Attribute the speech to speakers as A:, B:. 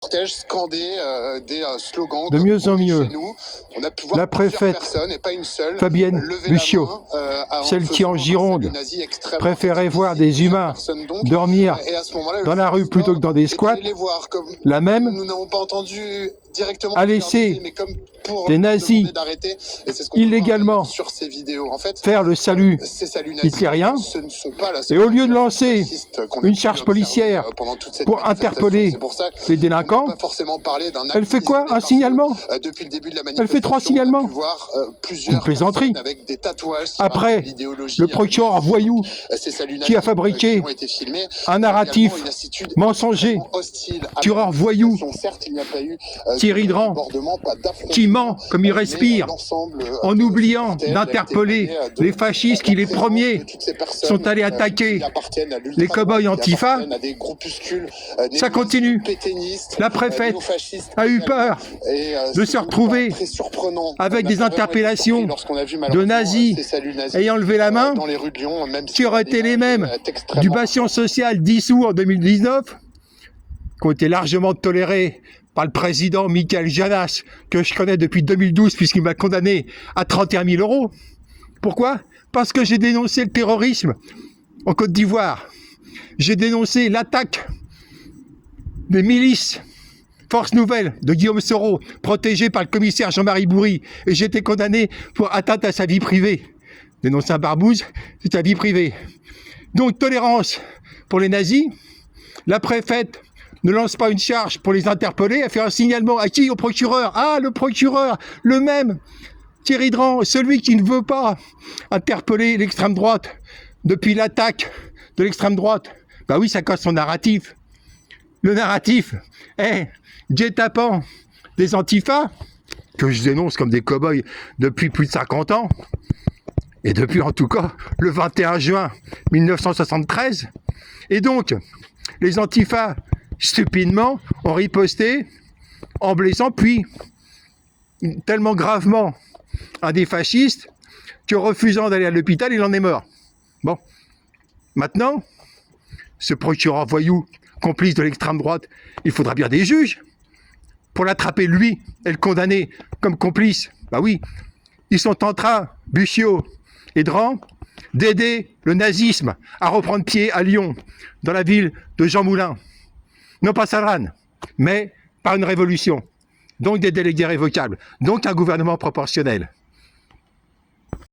A: cortège scandaient des slogans
B: de
A: comme
B: mieux en
A: "On est
B: mieux.
A: chez nous". On a pu voir
B: La
A: plusieurs
B: préfète
A: personnes, et pas une seule,
B: Fabienne
A: lever la
B: Bucciot,
A: main, en
B: celle qui
A: faisant
B: en
A: un
B: Gironde
A: salut nazi extrêmement
B: préférait voir
A: explicite.
B: des
A: Plusieurs
B: humains
A: personnes donc.
B: dormir
A: Et à ce moment-là, le
B: dans la rue
A: président
B: plutôt que dans des
A: est
B: squats,
A: allé les voir, comme
B: la même
A: nous n'avons pas entendu directement
B: a
A: leur dire,
B: laissé
A: mais comme pour
B: des
A: leur
B: nazis
A: demander d'arrêter. Et c'est ce qu'on peut voir
B: illégalement
A: d'ailleurs sur ces vidéos. En fait,
B: faire le salut
A: ces saluts nazis,
B: hitlérien,
A: ce ne sont pas la
B: et
A: seule
B: au lieu de
A: manifestation
B: lancer
A: fasciste qu'on a
B: une
A: pu
B: charge
A: observer,
B: policière
A: pendant toute cette
B: pour
A: manifestation.
B: interpeller
A: C'est pour ça
B: les
A: qu'on
B: délinquants,
A: ne peut pas forcément parler d'un
B: elle fait
A: acte
B: quoi?
A: isolé,
B: Un
A: parce
B: signalement?
A: que depuis le début de la
B: Elle fait 3
A: manifestation, on a
B: signalements.
A: pu voir
B: Une
A: plusieurs
B: plaisanterie.
A: personnes avec des tatouages qui rappellent
B: Après,
A: l'idéologie
B: le procureur voyou
A: ces saluts
B: qui a
A: nazis,
B: fabriqué
A: qui ont été filmés,
B: un
A: également
B: narratif
A: une attitude
B: mensonger,
A: extrêmement hostile à la
B: tueur voyou,
A: manifestation. Certes, il n'y a pas eu
B: Thierry
A: de
B: Dran,
A: débordement, pas d'affrontement,
B: qui ment comme il
A: mais
B: respire,
A: l'ensemble
B: en
A: de ce
B: oubliant
A: cortège a été
B: d'interpeller
A: mené de
B: les fascistes qui,
A: la
B: les
A: présence
B: premiers,
A: de toutes ces personnes
B: sont allés
A: qui
B: attaquer
A: appartiennent à
B: les cow-boys
A: l'ultra-droite, qui
B: antifa.
A: appartiennent à des groupuscules
B: Ça continue.
A: pétainistes,
B: La préfète
A: néofascistes
B: a eu
A: également.
B: peur
A: Et,
B: de se retrouver
A: très surprenant.
B: avec
A: On a
B: des
A: vraiment été
B: interpellations
A: surpris lorsqu'on a vu
B: de
A: malheureusement
B: nazis
A: ces saluts nazis
B: ayant levé la main,
A: dans les rues de Lyon, même si
B: qui auraient été les mêmes du bastion social dissous en 2019, qui ont été largement tolérés par le président Michael Janas, que je connais depuis 2012 puisqu'il m'a condamné à 31 000 €. Pourquoi? Parce que j'ai dénoncé le terrorisme en Côte d'Ivoire. J'ai dénoncé l'attaque des milices Force Nouvelle de Guillaume Soro, protégé par le commissaire Jean-Marie Bourri, et j'ai été condamné pour atteinte à sa vie privée. Dénoncer un barbouze, c'est sa vie privée. Donc tolérance pour les nazis. La préfète ne lance pas une charge pour les interpeller, elle fait un signalement à qui? Au procureur. Ah, le procureur, le même, Thierry Dran, celui qui ne veut pas interpeller l'extrême droite depuis l'attaque de l'extrême droite. Bah oui, ça casse son narratif. Le narratif est guet-apens des antifas, que je dénonce comme des cow-boys depuis plus de 50 ans, et depuis en tout cas le 21 juin 1973. Et donc, les antifas, stupidement, ont riposté en blessant, puis tellement gravement un des fascistes que, refusant d'aller à l'hôpital, il en est mort. Bon, maintenant, ce procureur voyou, complice de l'extrême droite, il faudra bien des juges pour l'attraper lui et le condamner comme complice. Bah oui, ils sont en train, Bucciot et Dran, d'aider le nazisme à reprendre pied à Lyon, dans la ville de Jean Moulin. Non pas Saran, mais par une révolution. Donc des délégués révocables, donc un gouvernement proportionnel.